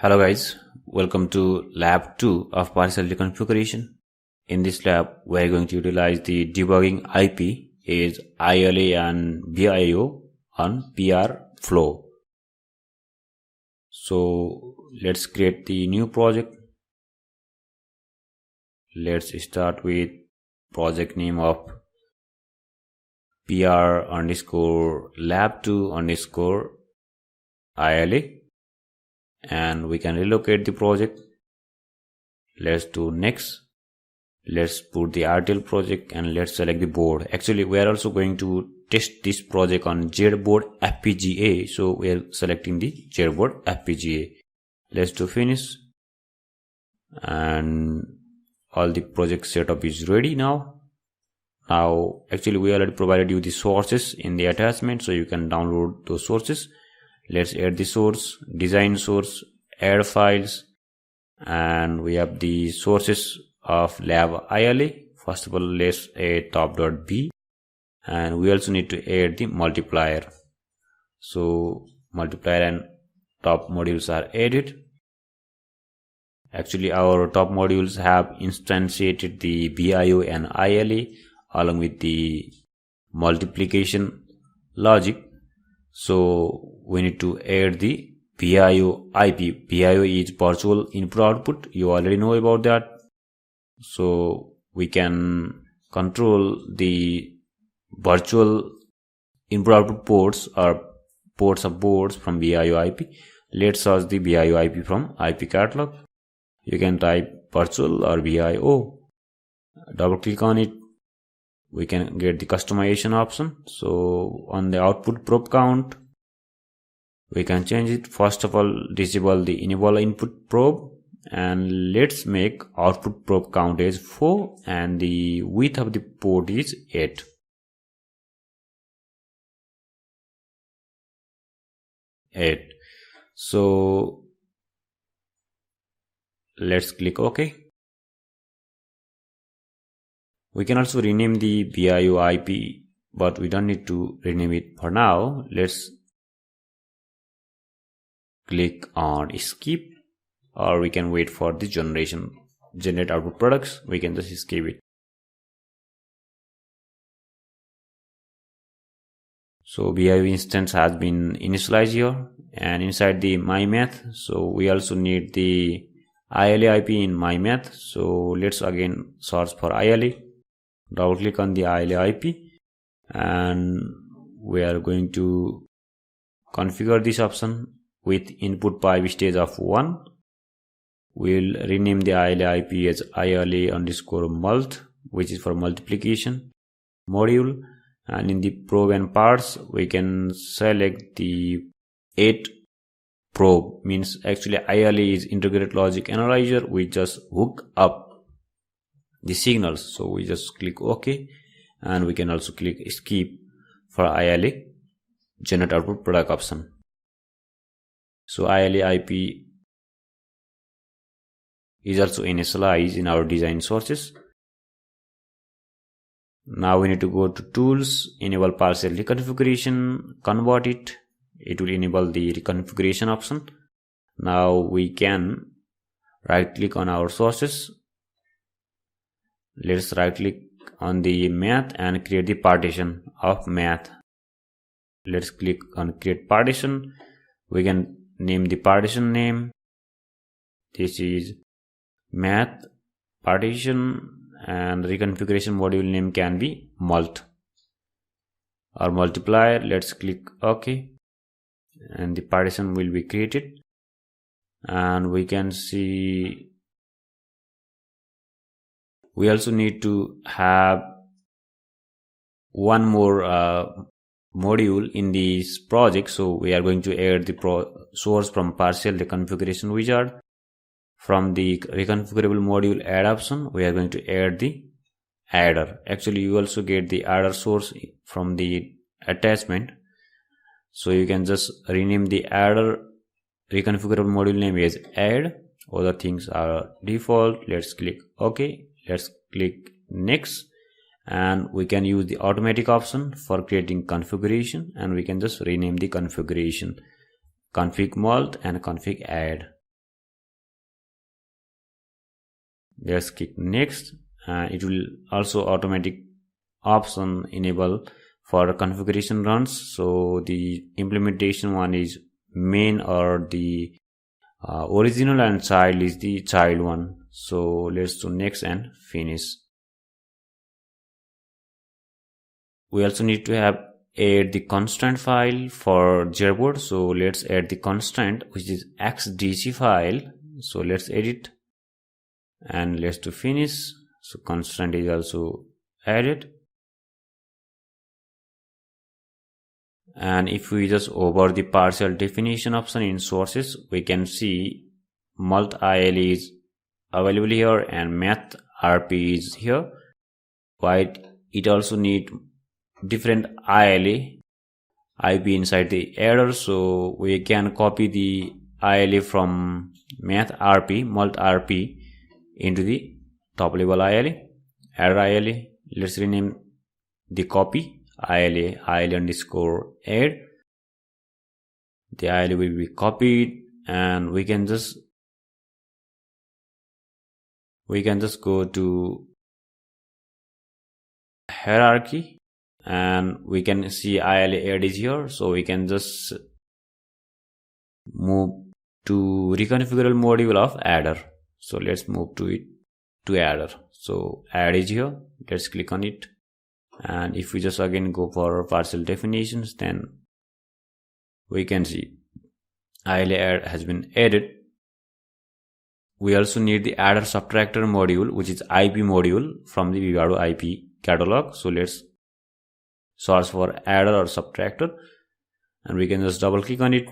Hello guys, welcome to lab 2 of partial reconfiguration. In this lab, we are going to utilize the debugging IP is ILA and VIO on PR flow. So let's create the new project. Let's start with project name of PR underscore lab 2 underscore ILA. And we can relocate the project. Let's do next. Let's put the RTL project and let's select the board. Actually, we are also going to test this project on Z-board FPGA. So we are selecting the Z-board FPGA. Let's do finish. And all the project setup is ready now. Actually, we already provided you the sources in the attachment, so you can download those sources. Let's add the source, design source, add files, and we have the sources of lab ILA. First of all, let's add top.b, and we also need to add the multiplier. So multiplier and top modules are added. Actually, our top modules have instantiated the VIO and ILA along with the multiplication logic. So we need to add the VIO IP. VIO is virtual input output. You already know about that. So we can control the virtual input output ports or ports of boards from VIO IP. Let's search the VIO IP from IP catalog. You can type virtual or VIO. Double click on it. We can get the customization option. So on the output probe count, we can change it. First of all, disable the enable input probe, and let's make output probe count as 4 and the width of the port is 8. So let's click OK. We can also rename the VIO IP, but we don't need to rename it for now. Let's click on skip, or we can wait for the generate output products. We can just skip it. So VIO instance has been initialized here, and inside the my math, so we also need the ILA IP in my math. So let's again search for ILA. Double click on the ILA IP, and we are going to configure this option with input pipe stage of 1. We'll rename the ILA IP as ILA underscore mult, which is for multiplication module. And in the probe and parts, we can select the 8 probe. Means actually ILA is integrated logic analyzer. We just hook up the signals. So we just click OK, and we can also click skip for ILA generate output product option. So ILA IP is also initialized in our design sources. Now we need to go to tools, enable partial reconfiguration, convert it. It will enable the reconfiguration option. Now we can right click on our sources. Let's right click on the math and create the partition of math. Let's click on create partition. We can name the partition name. This is math partition, and reconfiguration module name can be mult or multiplier. Let's click OK, and the partition will be created. And we can see we also need to have one more module in this project. So we are going to add the source from partial reconfiguration wizard. From the reconfigurable module add option, we are going to add the adder. Actually, you also get the adder source from the attachment. So you can just rename the adder reconfigurable module name as add. Other things are default. Let's click OK. Let's click next, and we can use the automatic option for creating configuration, and we can just rename the configuration config mult and config add. Let's click next, and it will also automatic option enable for configuration runs. So the implementation one is main or the original, and child is the child one. So let's do next and finish. We also need to add the constraint file for Gearboard. So let's add the constraint, which is xdc file. So let's edit and let's do finish. So constraint is also added. And if we just over the partial definition option in sources, we can see mult ILA is available here and math RP is here. But it also need different ILA IP inside the error, so we can copy the ILA from math RP, mult RP into the top level ILA, error ILA. Let's rename the copy ILA underscore add. The ILA will be copied, and we can just go to hierarchy, and we can see ILA add is here. So we can just move to reconfigurable module of adder. So let's move to it to adder. So add is here. Let's click on it. And if we just again go for partial definitions, then we can see ILA add has been added. We also need the adder subtractor module, which is IP module from the Vivado IP catalog. So let's search for adder or subtractor, and we can just double click on it.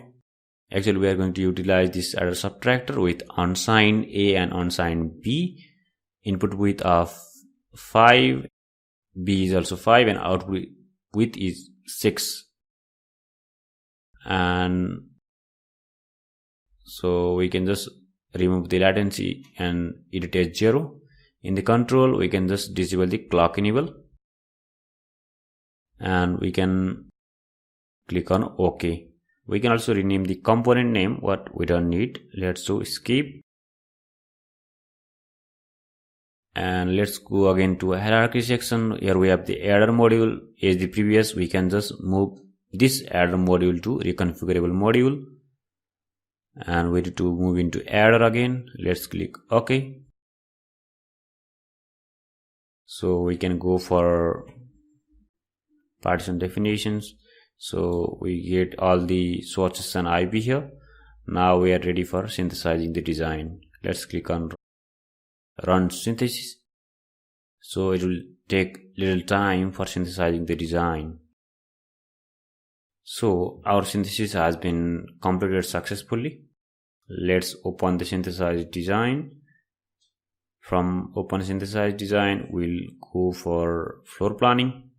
Actually, we are going to utilize this adder subtractor with unsigned A and unsigned B, input width of 5, B is also 5, and output width is 6. And so we can just remove the latency and it is 0. In the control, we can just disable the clock enable, and we can click on OK. We can also rename the component name, what we don't need. Let's do skip, and let's go again to a hierarchy section. Here we have the adder module. As the previous, we can just move this adder module to reconfigurable module, and we need to move into adder again. Let's click OK. So we can go for partition definitions. So we get all the sources and IP here. Now we are ready for synthesizing the design. Let's click on run synthesis. So it will take little time for synthesizing the design. So our synthesis has been completed successfully. Let's open the synthesized design. From open synthesized design, we'll go for floor planning.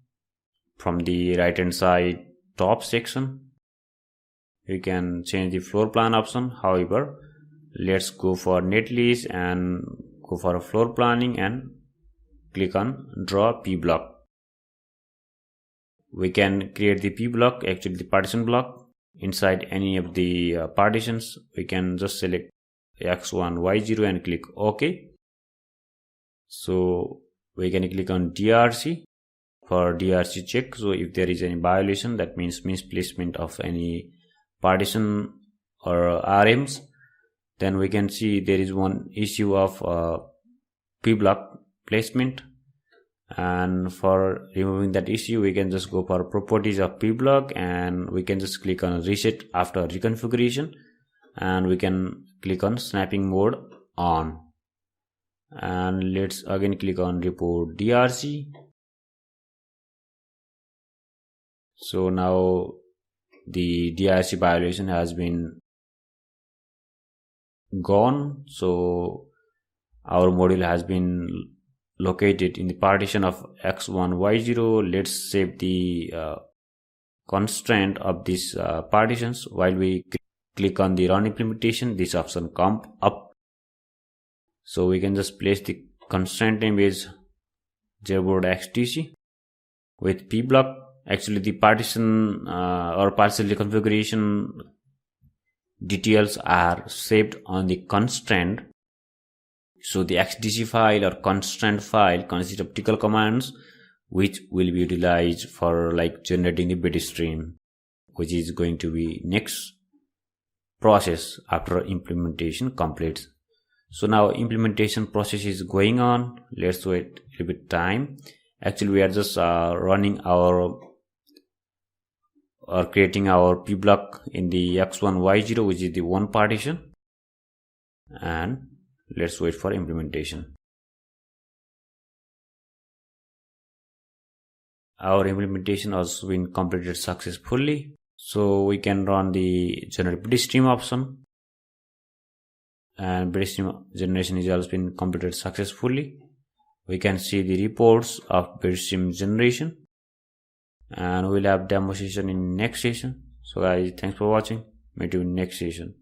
From the right hand side top section, we can change the floor plan option. However, let's go for netlist and go for floor planning and click on draw P block. We can create the P block, actually the partition block, inside any of the partitions. We can just select x1 y0 and click OK. So we can click on DRC for DRC check. So if there is any violation, that means misplacement of any partition or RMs, then we can see there is one issue of P block placement. And for removing that issue, we can just go for properties of P block, and we can just click on reset after reconfiguration, and we can click on snapping mode on. And let's again click on report DRC. So now the DRC violation has been gone. So our module has been located in the partition of x1 y0. Let's save the constraint of these partitions. While we click on the run implementation, this option comes up. So we can just place the constraint name is Gearboard XTC with P block. Actually, the partition or partial reconfiguration details are saved on the constraint So the XDC file or constraint file consists of optical commands which will be utilized for like generating the bit stream, which is going to be next process after implementation completes. So now implementation process is going on. Let's wait a little bit time. Actually, we are just running our or creating our P block in the X1 Y0, which is the one partition, and let's wait for implementation. Our implementation has been completed successfully, so we can run the generate bit stream option, and bit stream generation is also been completed successfully. We can see the reports of bit stream generation, and we'll have demo session in next session. So guys, thanks for watching. Meet you in next session.